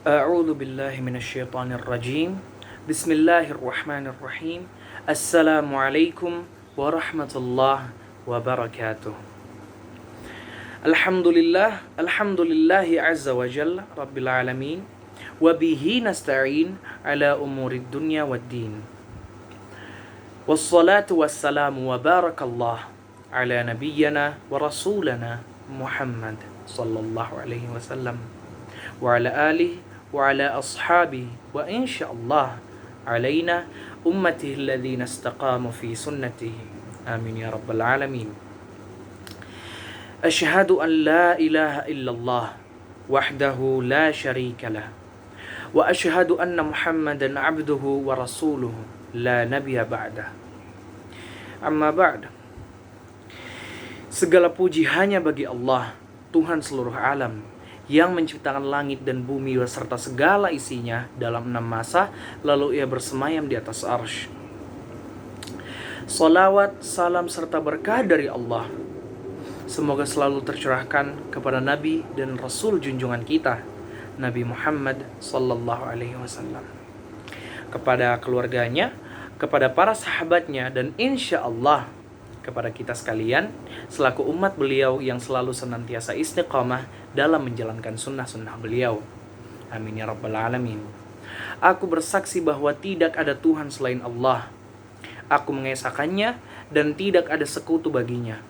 A'udzu billahi minasyaitonir rajim. Bismillahirrahmanirrahim. Assalamualaikum warahmatullahi wabarakatuh. Alhamdulillahi azza wa jalla rabbil alamin wa bihi nasta'in ala umurid dunya waddin. Wassalatu wassalamu wa barakallah ala nabiyyina wa rasulana Muhammad sallallahu alaihi wasallam wa ala alihi wa ala ashabihi wa insyaallah alaina ummatihi alladhina istaqamu fi sunnatihi. Amin ya rabbal alamin. Asyhadu an la ilaha illallah wahdahu la syarika lah wa asyhadu anna Muhammadan abduhu wa rasuluhu la nabiyya ba'dah. Amma ba'd. Segala puji hanya bagi Allah, Tuhan seluruh alam, yang menciptakan langit dan bumi beserta segala isinya dalam 6 masa, lalu ia bersemayam di atas arsy. Salawat, salam serta berkah dari Allah semoga selalu tercurahkan kepada Nabi dan Rasul junjungan kita, Nabi Muhammad sallallahu alaihi wasallam, kepada keluarganya, kepada para sahabatnya, dan insya Allah kepada kita sekalian selaku umat beliau yang selalu senantiasa istiqamah dalam menjalankan sunnah-sunnah beliau. Amin ya rabbal alamin. Aku bersaksi bahwa tidak ada Tuhan selain Allah. Aku mengesahkannya dan tidak ada sekutu baginya.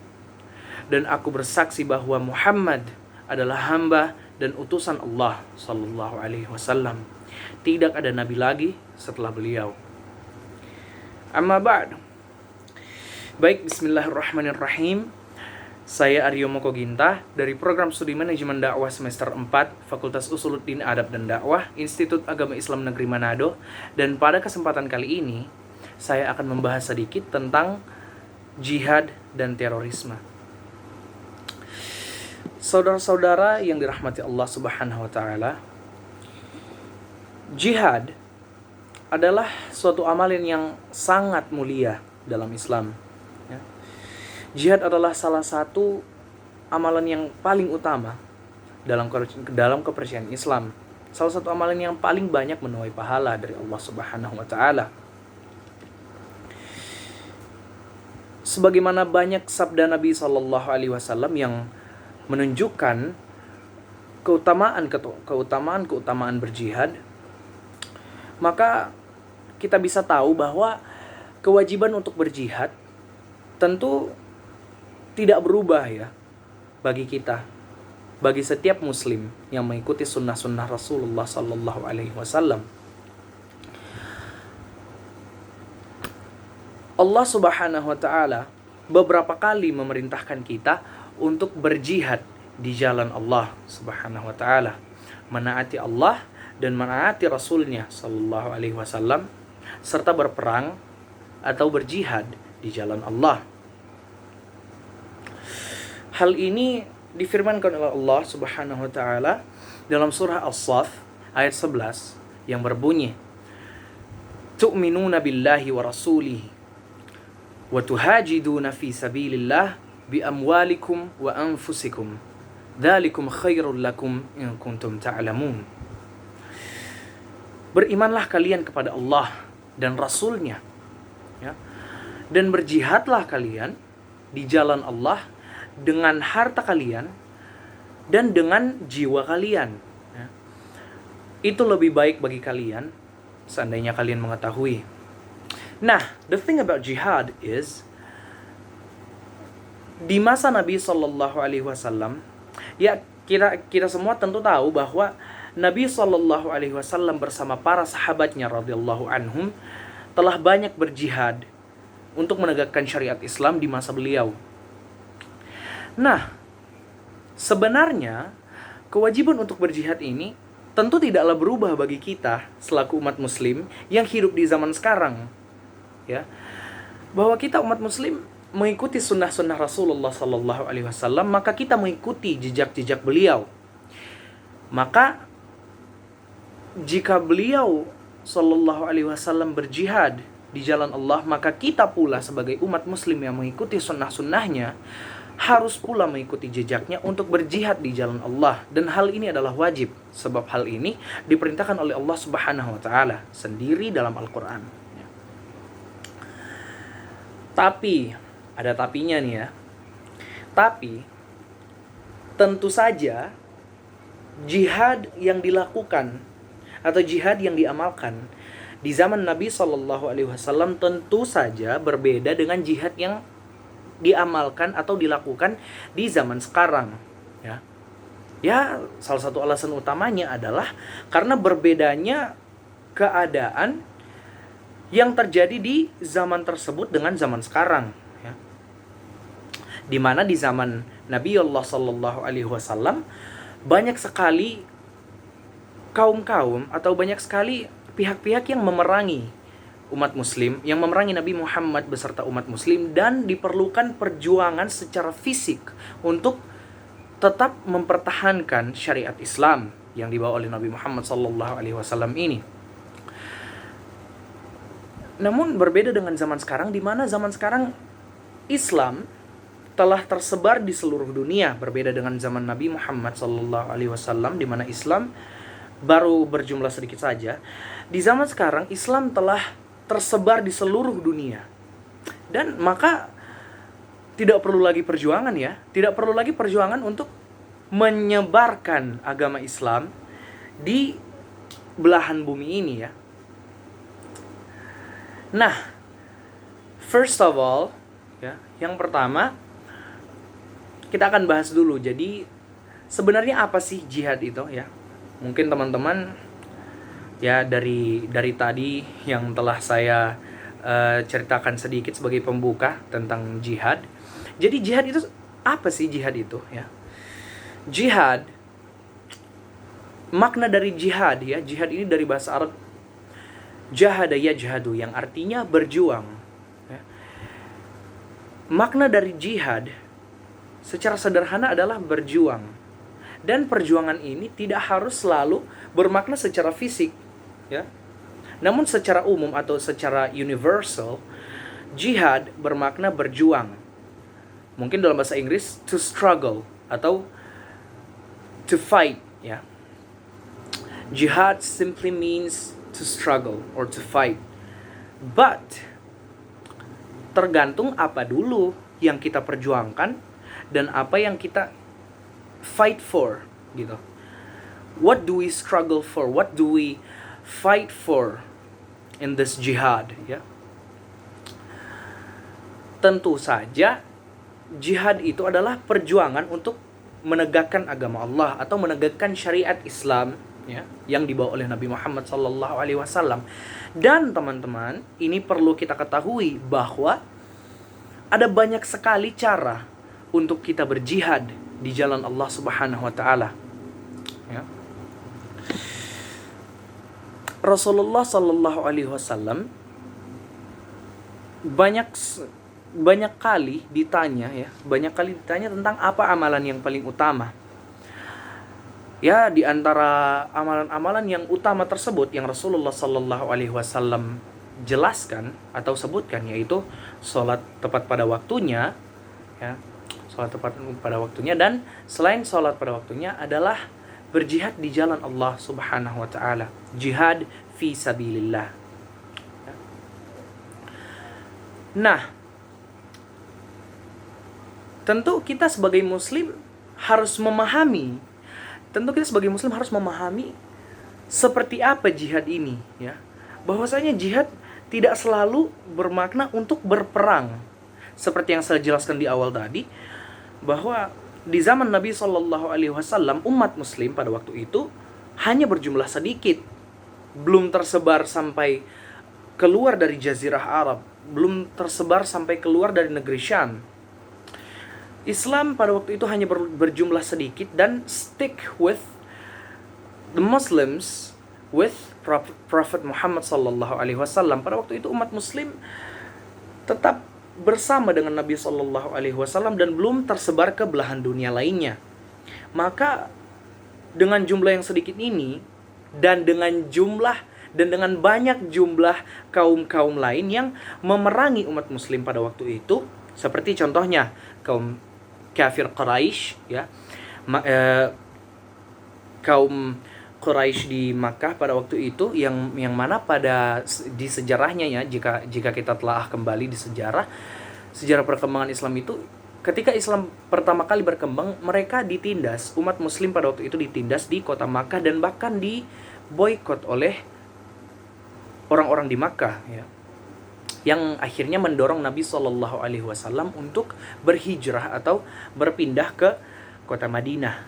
Dan aku bersaksi bahwa Muhammad adalah hamba dan utusan Allah sallallahu alaihi wasallam. Tidak ada nabi lagi setelah beliau. Amma ba'd. Baik, bismillahirrahmanirrahim. Saya Aryo Moko Ginta dari Program Studi Manajemen Dakwah Semester 4 Fakultas Usuluddin Adab dan Dakwah Institut Agama Islam Negeri Manado. Dan pada kesempatan kali ini saya akan membahas sedikit tentang jihad dan terorisme. Saudara-saudara yang dirahmati Allah Subhanahu wa taala, jihad adalah suatu amalan yang sangat mulia dalam Islam. Jihad adalah salah satu amalan yang paling utama dalam kepercayaan Islam. Salah satu amalan yang paling banyak menuai pahala dari Allah Subhanahu wa taala. Sebagaimana banyak sabda Nabi sallallahu alaihi wasallam yang menunjukkan keutamaan berjihad, maka kita bisa tahu bahwa kewajiban untuk berjihad tentu tidak berubah ya bagi kita, bagi setiap muslim yang mengikuti sunnah-sunnah Rasulullah sallallahu alaihi wasallam. Allah Subhanahu wa taala beberapa kali memerintahkan kita untuk berjihad di jalan Allah Subhanahu wa taala, menaati Allah dan menaati Rasulnya sallallahu alaihi wasallam, serta berperang atau berjihad di jalan Allah. Hal ini difirmankan oleh Allah Subhanahu wa taala dalam surah As-Saff ayat 11 yang berbunyi, "Tu'minuna billahi wa rasulihi wa tuhajiduna fi sabilillah bi amwalikum wa anfusikum. Dzalikum khairul lakum in kuntum ta'lamun." Berimanlah kalian kepada Allah dan Rasulnya, ya, dan berjihadlah kalian di jalan Allah dengan harta kalian dan dengan jiwa kalian, ya. Itu lebih baik bagi kalian seandainya kalian mengetahui. Nah, the thing about jihad is, di masa Nabi sallallahu alaihi wasallam, ya, kita semua tentu tahu bahwa Nabi sallallahu alaihi wasallam bersama para sahabatnya radhiyallahu anhum telah banyak berjihad untuk menegakkan syariat Islam di masa beliau. Nah, sebenarnya kewajiban untuk berjihad ini tentu tidaklah berubah bagi kita selaku umat muslim yang hidup di zaman sekarang, ya. Bahwa kita umat muslim mengikuti sunnah-sunnah Rasulullah sallallahu alaihi wasallam, maka kita mengikuti jejak-jejak beliau. Maka jika beliau sallallahu alaihi wasallam berjihad di jalan Allah, maka kita pula sebagai umat muslim yang mengikuti sunnah-sunnahnya harus pula mengikuti jejaknya untuk berjihad di jalan Allah, dan hal ini adalah wajib sebab hal ini diperintahkan oleh Allah Subhanahu wa taala sendiri dalam Al-Qur'an. Tapi ada tapinya nih ya. Tapi tentu saja jihad yang dilakukan atau jihad yang diamalkan di zaman Nabi SAW tentu saja berbeda dengan jihad yang diamalkan atau dilakukan di zaman sekarang, ya. Ya, salah satu alasan utamanya adalah karena berbedanya keadaan yang terjadi di zaman tersebut dengan zaman sekarang, ya. Di mana di zaman Nabi Allah Shallallahu Alaihi Wasallam banyak sekali kaum-kaum atau banyak sekali pihak-pihak yang memerangi umat muslim, yang memerangi Nabi Muhammad beserta umat muslim, dan diperlukan perjuangan secara fisik untuk tetap mempertahankan syariat Islam yang dibawa oleh Nabi Muhammad SAW ini. Namun berbeda dengan zaman sekarang, di mana zaman sekarang Islam telah tersebar di seluruh dunia, berbeda dengan zaman Nabi Muhammad SAW di mana Islam baru berjumlah sedikit saja. Di zaman sekarang Islam telah tersebar di seluruh dunia. Dan maka tidak perlu lagi perjuangan, ya. Tidak perlu lagi perjuangan untuk menyebarkan agama Islam di belahan bumi ini, ya. Nah, first of all, ya, yang pertama kita akan bahas dulu. Jadi sebenarnya apa sih jihad itu, ya? Mungkin teman-teman ya dari tadi yang telah saya ceritakan sedikit sebagai pembuka tentang jihad. Jadi jihad itu apa sih jihad itu, ya? Jihad, makna dari jihad, ya. Jihad ini dari bahasa Arab jahada yajhadu, yang artinya berjuang, ya. Makna dari jihad secara sederhana adalah berjuang. Dan perjuangan ini tidak harus selalu bermakna secara fisik, ya. Namun secara umum atau secara universal, jihad bermakna berjuang. Mungkin dalam bahasa Inggris to struggle atau to fight, ya. Jihad simply means to struggle or to fight. But tergantung apa dulu yang kita perjuangkan dan apa yang kita fight for, gitu. What do we struggle for? What do we fight for in this jihad, ya? Tentu saja jihad itu adalah perjuangan untuk menegakkan agama Allah atau menegakkan syariat Islam, ya, yang dibawa oleh Nabi Muhammad SAW. Dan teman-teman, ini perlu kita ketahui bahwa ada banyak sekali cara untuk kita berjihad di jalan Allah Subhanahu wa taala, ya. Rasulullah sallallahu alaihi wasallam banyak kali ditanya tentang apa amalan yang paling utama. Ya, di antara amalan-amalan yang utama tersebut yang Rasulullah sallallahu alaihi wasallam jelaskan atau sebutkan yaitu salat tepat pada waktunya, ya. Salat tepat pada waktunya, dan selain salat pada waktunya adalah berjihad di jalan Allah Subhanahu wa taala, jihad fi sabilillah. Nah, tentu kita sebagai muslim harus memahami seperti apa jihad ini, ya. Bahwasanya jihad tidak selalu bermakna untuk berperang. Seperti yang saya jelaskan di awal tadi, bahwa di zaman Nabi SAW, umat muslim pada waktu itu hanya berjumlah sedikit, belum tersebar sampai keluar dari Jazirah Arab, belum tersebar sampai keluar dari negeri Syam. Islam pada waktu itu hanya berjumlah sedikit dan stick with the Muslims, with Prophet Muhammad SAW. Pada waktu itu umat muslim tetap bersama dengan Nabi SAW dan belum tersebar ke belahan dunia lainnya. Maka dengan jumlah yang sedikit ini dan dengan banyak jumlah kaum-kaum lain yang memerangi umat muslim pada waktu itu, seperti contohnya kaum kafir Quraisy, ya, kaum Quraisy di Makkah pada waktu itu, yang mana di sejarahnya, ya, jika kita telah kembali di sejarah perkembangan Islam itu, ketika Islam pertama kali berkembang, mereka ditindas, umat muslim pada waktu itu ditindas di kota Makkah dan bahkan diboikot oleh orang-orang di Makkah, ya, yang akhirnya mendorong Nabi Shallallahu Alaihi Wasallam untuk berhijrah atau berpindah ke kota Madinah,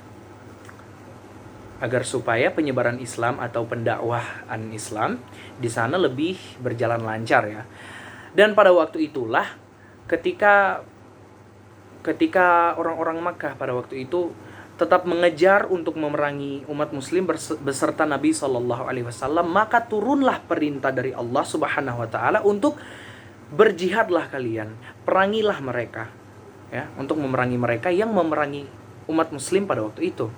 agar supaya penyebaran Islam atau pendakwaan Islam di sana lebih berjalan lancar, ya. Dan pada waktu itulah ketika orang-orang Makkah pada waktu itu tetap mengejar untuk memerangi umat muslim beserta Nabi Shallallahu Alaihi Wasallam, maka turunlah perintah dari Allah Subhanahu Wa Taala untuk berjihadlah kalian, perangilah mereka, ya, untuk memerangi mereka yang memerangi umat muslim pada waktu itu.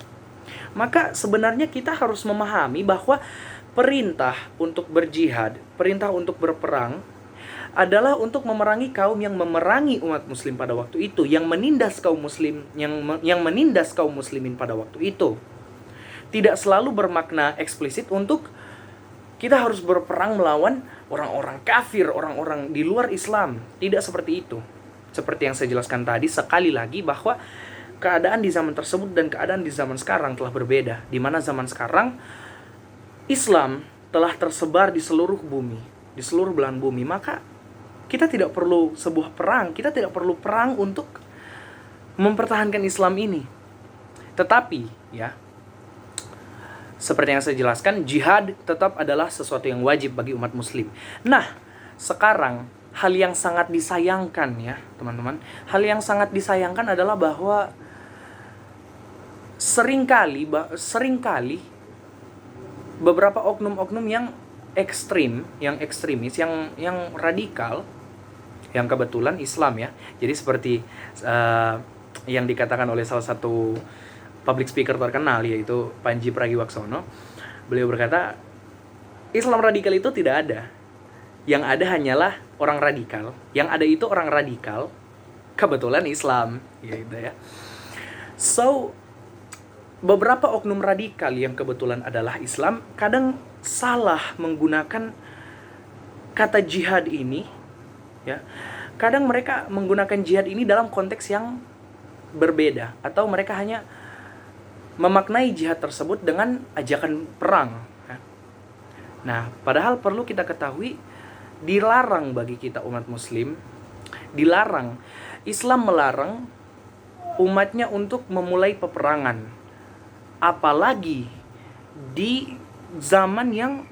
Maka sebenarnya kita harus memahami bahwa perintah untuk berjihad, perintah untuk berperang adalah untuk memerangi kaum yang memerangi umat muslim pada waktu itu, yang menindas kaum muslim, yang menindas kaum muslimin pada waktu itu. Tidak selalu bermakna eksplisit untuk kita harus berperang melawan orang-orang kafir, orang-orang di luar Islam. Tidak seperti itu. Seperti yang saya jelaskan tadi, sekali lagi bahwa keadaan di zaman tersebut dan keadaan di zaman sekarang telah berbeda. Di mana zaman sekarang Islam telah tersebar di seluruh bumi, di seluruh belahan bumi. Maka kita tidak perlu sebuah perang, kita tidak perlu perang untuk mempertahankan Islam ini. Tetapi, ya, seperti yang saya jelaskan, jihad tetap adalah sesuatu yang wajib bagi umat muslim. Nah, sekarang hal yang sangat disayangkan, ya teman-teman, hal yang sangat disayangkan adalah bahwa seringkali beberapa oknum-oknum yang ekstrim, yang ekstremis, yang radikal, yang kebetulan Islam, ya. Jadi seperti yang dikatakan oleh salah satu public speaker terkenal, yaitu Panji Pragiwaksono. Beliau berkata, Islam radikal itu tidak ada. Yang ada hanyalah orang radikal. Yang ada itu orang radikal, kebetulan Islam, gitu, ya. So, beberapa oknum radikal yang kebetulan adalah Islam kadang salah menggunakan kata jihad ini, ya. Kadang mereka menggunakan jihad ini dalam konteks yang berbeda, atau mereka hanya memaknai jihad tersebut dengan ajakan perang, ya. Nah, padahal perlu kita ketahui, dilarang bagi kita umat muslim, dilarang, Islam melarang umatnya untuk memulai peperangan, apalagi di zaman yang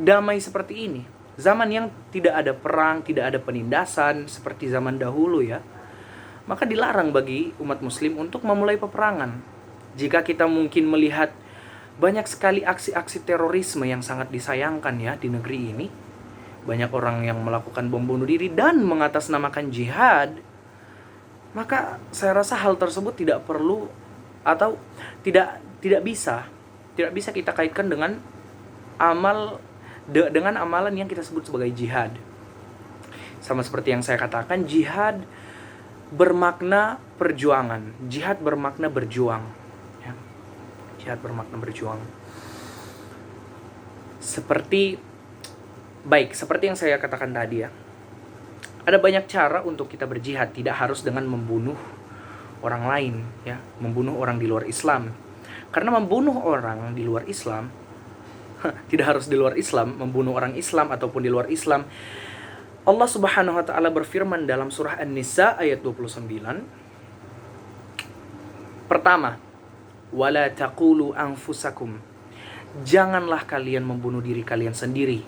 damai seperti ini, zaman yang tidak ada perang, tidak ada penindasan seperti zaman dahulu, ya. Maka dilarang bagi umat muslim untuk memulai peperangan. Jika kita mungkin melihat banyak sekali aksi-aksi terorisme yang sangat disayangkan, ya, di negeri ini, banyak orang yang melakukan bom bunuh diri dan mengatasnamakan jihad, maka saya rasa hal tersebut tidak perlu atau tidak bisa kita kaitkan dengan dengan amalan yang kita sebut sebagai jihad. Sama seperti yang saya katakan, jihad bermakna perjuangan, jihad bermakna berjuang, ya. Jihad bermakna berjuang. Seperti yang saya katakan tadi, ya, ada banyak cara untuk kita berjihad, tidak harus dengan membunuh orang lain, ya, membunuh orang di luar Islam. Karena membunuh orang di luar Islam tidak harus di luar Islam, membunuh orang Islam ataupun di luar Islam. Allah Subhanahu wa taala berfirman dalam surah An-Nisa ayat 29. Pertama, wala taqulu anfusakum. Janganlah kalian membunuh diri kalian sendiri.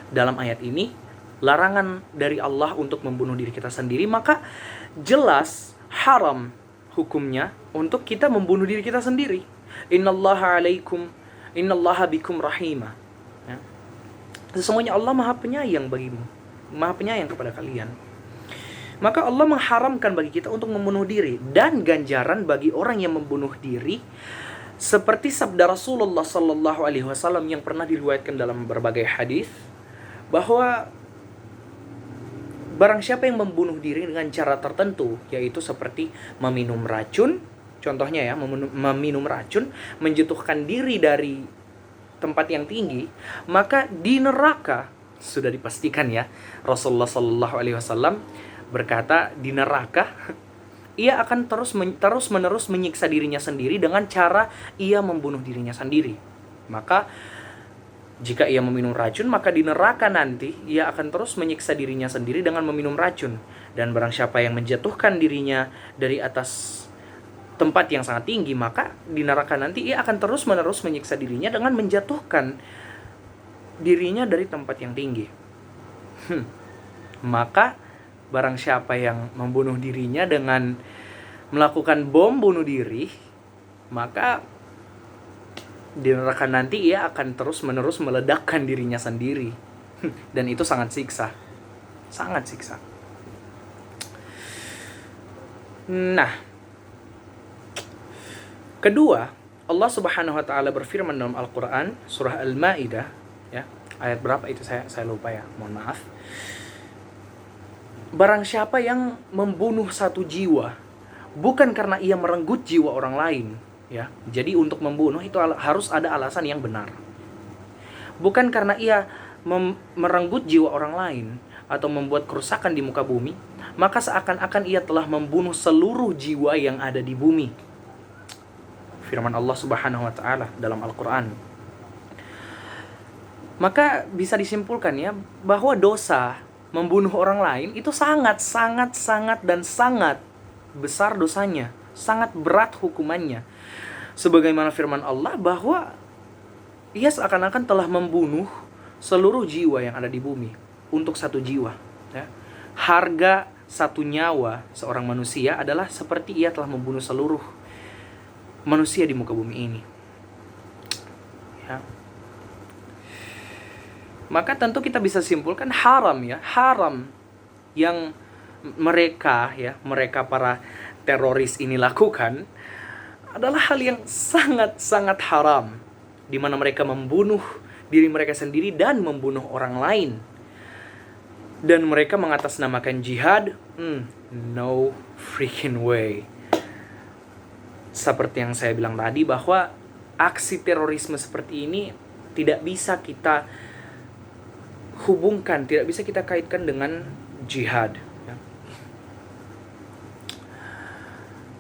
Dalam ayat ini larangan dari Allah untuk membunuh diri kita sendiri, maka jelas haram hukumnya untuk kita membunuh diri kita sendiri. Innallaha bikum rahimah, ya. Sesungguhnya Allah Maha Penyayang bagimu, Maha Penyayang kepada kalian. Maka Allah mengharamkan bagi kita untuk membunuh diri, dan ganjaran bagi orang yang membunuh diri, seperti sabda Rasulullah sallallahu alaihi wasallam yang pernah diriwayatkan dalam berbagai hadis, bahwa barang siapa yang membunuh diri dengan cara tertentu, yaitu seperti meminum racun, contohnya ya, meminum racun, menjatuhkan diri dari tempat yang tinggi, maka di neraka sudah dipastikan ya. Rasulullah Shallallahu Alaihi Wasallam berkata, di neraka ia akan terus menerus menyiksa dirinya sendiri dengan cara ia membunuh dirinya sendiri. Maka jika ia meminum racun, maka di neraka nanti ia akan terus menyiksa dirinya sendiri dengan meminum racun. Dan barang siapa yang menjatuhkan dirinya dari atas tempat yang sangat tinggi, maka di neraka nanti ia akan terus menerus menyiksa dirinya dengan menjatuhkan dirinya dari tempat yang tinggi. Maka barang siapa yang membunuh dirinya dengan melakukan bom bunuh diri, maka di neraka nanti ia akan terus-menerus meledakkan dirinya sendiri. Dan itu sangat siksa. Sangat siksa. Nah, kedua, Allah Subhanahu wa taala berfirman dalam Al-Qur'an surah Al-Maidah, ya. Ayat berapa itu saya lupa ya. Mohon maaf. Barang siapa yang membunuh satu jiwa bukan karena ia merenggut jiwa orang lain, ya. Jadi untuk membunuh itu harus ada alasan yang benar. Bukan karena ia merenggut jiwa orang lain atau membuat kerusakan di muka bumi, maka seakan-akan ia telah membunuh seluruh jiwa yang ada di bumi. Firman Allah Subhanahu wa taala dalam Al-Qur'an. Maka bisa disimpulkan ya bahwa dosa membunuh orang lain itu sangat dan sangat besar dosanya, sangat berat hukumannya. Sebagaimana firman Allah bahwa ia seakan-akan telah membunuh seluruh jiwa yang ada di bumi untuk satu jiwa, ya. Harga satu nyawa seorang manusia adalah seperti ia telah membunuh seluruh manusia di muka bumi ini, ya. Maka tentu kita bisa simpulkan haram yang mereka para teroris ini lakukan adalah hal yang sangat haram, di mana mereka membunuh diri mereka sendiri dan membunuh orang lain. Dan mereka mengatasnamakan jihad. No freaking way. Seperti yang saya bilang tadi, bahwa aksi terorisme seperti ini tidak bisa kita hubungkan, tidak bisa kita kaitkan dengan jihad, ya.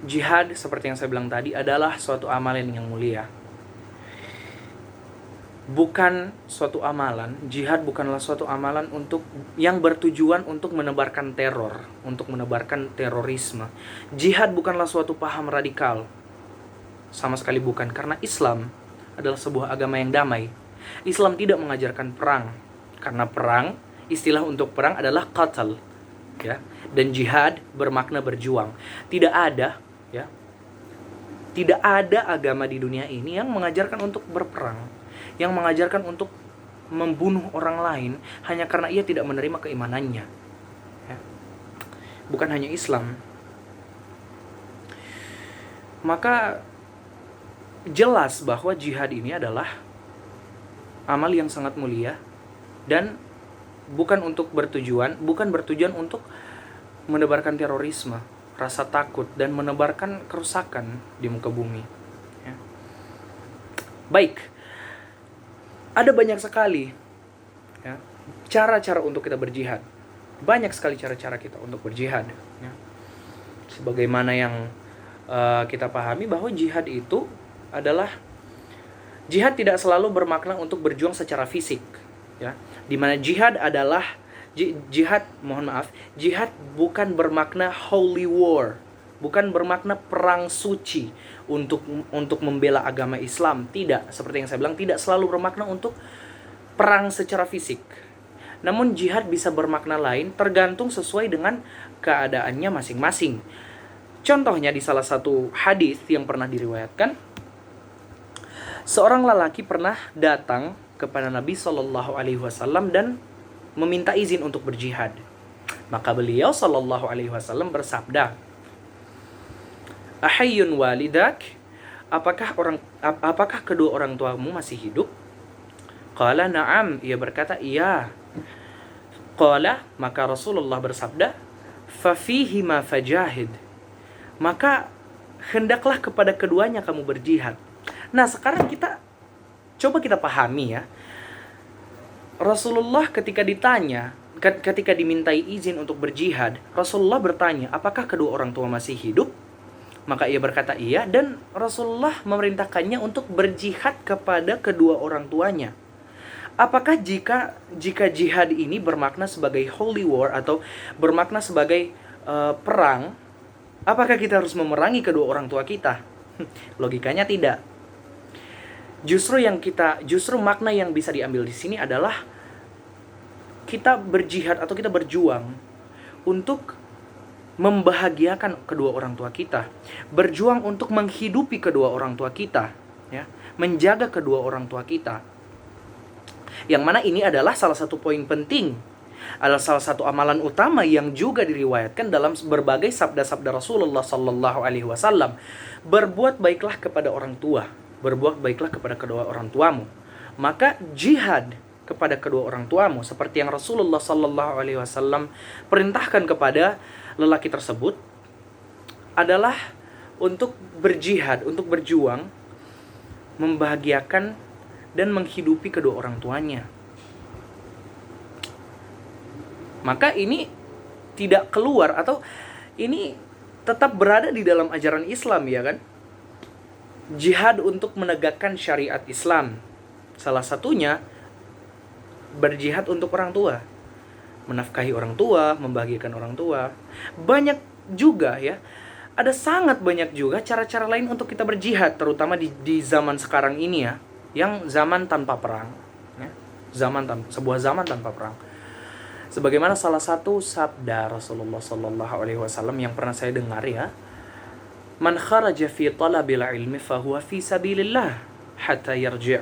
Jihad seperti yang saya bilang tadi adalah suatu amalan yang mulia. Bukan suatu amalan, jihad bukanlah suatu amalan yang bertujuan untuk menebarkan teror, untuk menebarkan terorisme. Jihad bukanlah suatu paham radikal. Sama sekali bukan, karena Islam adalah sebuah agama yang damai. Islam tidak mengajarkan perang. Karena perang, istilah untuk perang adalah qatl, ya. Dan jihad bermakna berjuang. Tidak ada agama di dunia ini yang mengajarkan untuk berperang, yang mengajarkan untuk membunuh orang lain hanya karena ia tidak menerima keimanannya, ya. Bukan hanya Islam. Maka jelas bahwa jihad ini adalah amal yang sangat mulia. Dan bukan bertujuan untuk menebarkan terorisme, rasa takut, dan menebarkan kerusakan di muka bumi, ya. Baik, ada banyak sekali, ya, cara-cara untuk kita berjihad. Banyak sekali cara-cara kita untuk berjihad, ya. Sebagaimana yang kita pahami bahwa jihad itu adalah, jihad tidak selalu bermakna untuk berjuang secara fisik, ya. Dimana jihad adalah jihad bukan bermakna holy war, bukan bermakna perang suci untuk membela agama Islam. Tidak, seperti yang saya bilang, tidak selalu bermakna untuk perang secara fisik. Namun jihad bisa bermakna lain tergantung sesuai dengan keadaannya masing-masing. Contohnya di salah satu hadis yang pernah diriwayatkan, seorang lelaki pernah datang kepada Nabi Shallallahu Alaihi Wasallam dan meminta izin untuk berjihad. Maka beliau Shallallahu Alaihi Wasallam bersabda, "Ahayyun walidak? Apakah kedua orang tuamu masih hidup?" Qala na'am, ia berkata iya. Qala, maka Rasulullah bersabda, fafihi ma fajahid, maka hendaklah kepada keduanya kamu berjihad. Nah, sekarang coba kita pahami ya. Rasulullah ketika dimintai izin untuk berjihad, Rasulullah bertanya, apakah kedua orang tua masih hidup? Maka ia berkata iya, dan Rasulullah memerintahkannya untuk berjihad kepada kedua orang tuanya. Apakah jika jihad ini bermakna sebagai holy war atau bermakna sebagai perang, apakah kita harus memerangi kedua orang tua kita? Logikanya tidak. Justru makna yang bisa diambil di sini adalah kita berjihad atau kita berjuang untuk membahagiakan kedua orang tua kita, berjuang untuk menghidupi kedua orang tua kita, ya, menjaga kedua orang tua kita. Yang mana ini adalah salah satu poin penting, adalah salah satu amalan utama yang juga diriwayatkan dalam berbagai sabda-sabda Rasulullah sallallahu alaihi wasallam. Berbuat baiklah kepada orang tua, berbuat baiklah kepada kedua orang tuamu. Maka jihad kepada kedua orang tuamu seperti yang Rasulullah sallallahu alaihi wasallam perintahkan kepada lelaki tersebut adalah untuk berjihad, untuk berjuang membahagiakan dan menghidupi kedua orang tuanya. Maka ini tidak keluar atau ini tetap berada di dalam ajaran Islam, ya kan? Jihad untuk menegakkan syariat Islam. Salah satunya berjihad untuk orang tua, menafkahi orang tua, membahagiakan orang tua. Banyak juga ya, ada sangat banyak juga cara-cara lain untuk kita berjihad, terutama di zaman sekarang ini ya, yang zaman tanpa perang, ya. Sebuah zaman tanpa perang. Sebagaimana salah satu sabda Rasulullah sallallahu alaihi wasallam yang pernah saya dengar ya, man kharaja fi talabil ilmi fahuwa fi sabilillah hatta yarji'.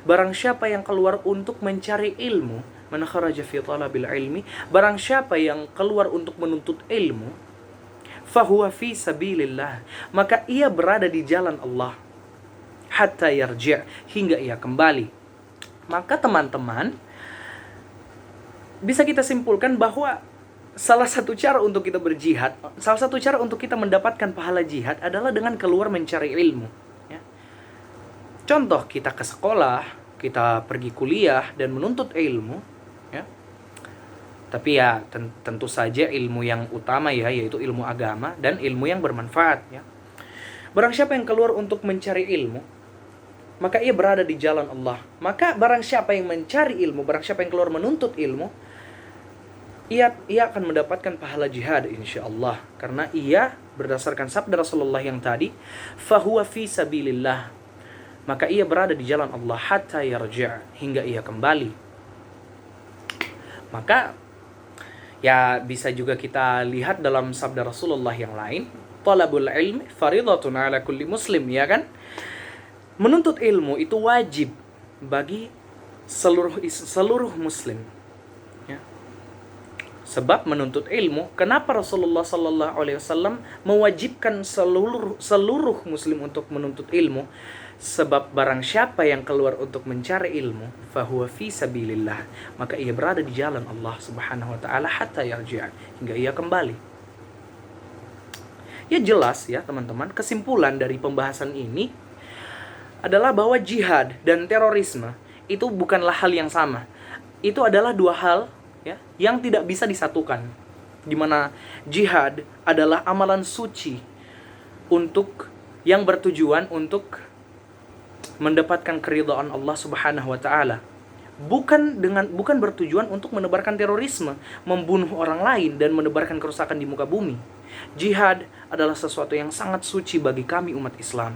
Barang siapa yang keluar untuk mencari ilmu, man kharaja fi talabil ilmi, barang siapa yang keluar untuk menuntut ilmu, fahuwa fi sabilillah, maka ia berada di jalan Allah, hatta yarji', hingga ia kembali. Maka teman-teman, bisa kita simpulkan bahwa salah satu cara untuk kita berjihad, salah satu cara untuk kita mendapatkan pahala jihad adalah dengan keluar mencari ilmu, ya. Contoh, kita ke sekolah, kita pergi kuliah dan menuntut ilmu, ya. Tapi ya tentu saja ilmu yang utama ya, yaitu ilmu agama dan ilmu yang bermanfaat, ya. Barang siapa yang keluar untuk mencari ilmu, maka ia berada di jalan Allah. Maka barang siapa yang mencari ilmu, barang siapa yang keluar menuntut ilmu, ia akan mendapatkan pahala jihad insyaallah, karena ia berdasarkan sabda Rasulullah yang tadi, fahuwa fi sabilillah, maka ia berada di jalan Allah hatta yarji', hingga ia kembali. Maka ya bisa juga kita lihat dalam sabda Rasulullah yang lain, talabul ilmi faridatun ala kulli muslim, ya kan? Menuntut ilmu itu wajib bagi seluruh muslim. Sebab menuntut ilmu, kenapa Rasulullah sallallahu alaihi wasallam mewajibkan seluruh muslim untuk menuntut ilmu? Sebab barang siapa yang keluar untuk mencari ilmu, fahuwa fi sabilillah, maka ia berada di jalan Allah Subhanahu wa taala hatta yarji', hingga ia kembali. Ya jelas ya teman-teman, kesimpulan dari pembahasan ini adalah bahwa jihad dan terorisme itu bukanlah hal yang sama. Itu adalah dua hal ya, yang tidak bisa disatukan, di mana jihad adalah amalan suci yang bertujuan untuk mendapatkan keridhaan Allah Subhanahu wa taala, bukan bertujuan untuk menebarkan terorisme, membunuh orang lain dan menebarkan kerusakan di muka bumi. Jihad adalah sesuatu yang sangat suci bagi kami umat Islam,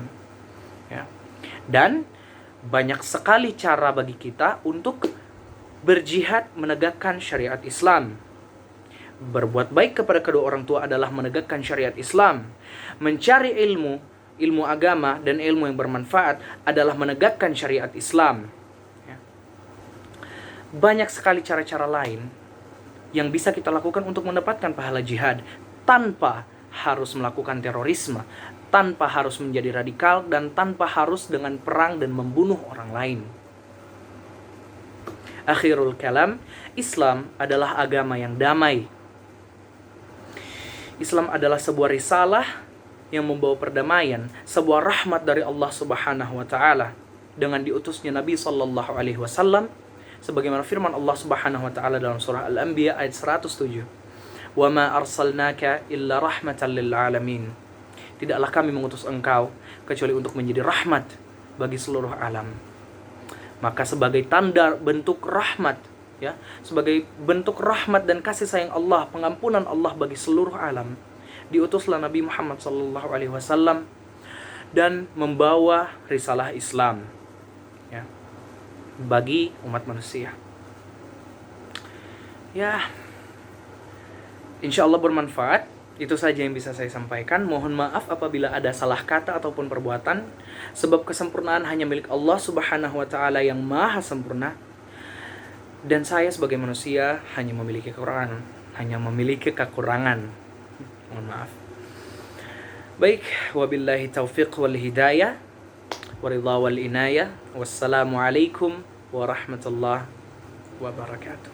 ya. Dan banyak sekali cara bagi kita untuk berjihad menegakkan syariat Islam. Berbuat baik kepada kedua orang tua adalah menegakkan syariat Islam. Mencari ilmu agama dan ilmu yang bermanfaat adalah menegakkan syariat Islam. Banyak sekali cara-cara lain yang bisa kita lakukan untuk mendapatkan pahala jihad tanpa harus melakukan terorisme, tanpa harus menjadi radikal, dan tanpa harus dengan perang dan membunuh orang lain. Akhirul kalam, Islam adalah agama yang damai. Islam adalah sebuah risalah yang membawa perdamaian, sebuah rahmat dari Allah Subhanahu wa taala dengan diutusnya Nabi sallallahu alaihi wasallam, sebagaimana firman Allah Subhanahu wa taala dalam surah Al-Anbiya ayat 107. "Wa ma arsalnaka illa rahmatan lil alamin." Tidaklah kami mengutus engkau kecuali untuk menjadi rahmat bagi seluruh alam. Maka sebagai tanda bentuk rahmat, ya, sebagai bentuk rahmat dan kasih sayang Allah, pengampunan Allah bagi seluruh alam, diutuslah Nabi Muhammad sallallahu alaihi wasallam dan membawa risalah Islam, ya, bagi umat manusia. Ya, insya Allah bermanfaat. Itu saja yang bisa saya sampaikan. Mohon maaf apabila ada salah kata ataupun perbuatan, sebab kesempurnaan hanya milik Allah Subhanahu wa taala yang maha sempurna, dan saya sebagai manusia hanya memiliki kekurangan. Mohon maaf. Baik, wabillahi taufiq wal hidayah, waridha wal inayah. Wassalamualaikum warahmatullahi wabarakatuh.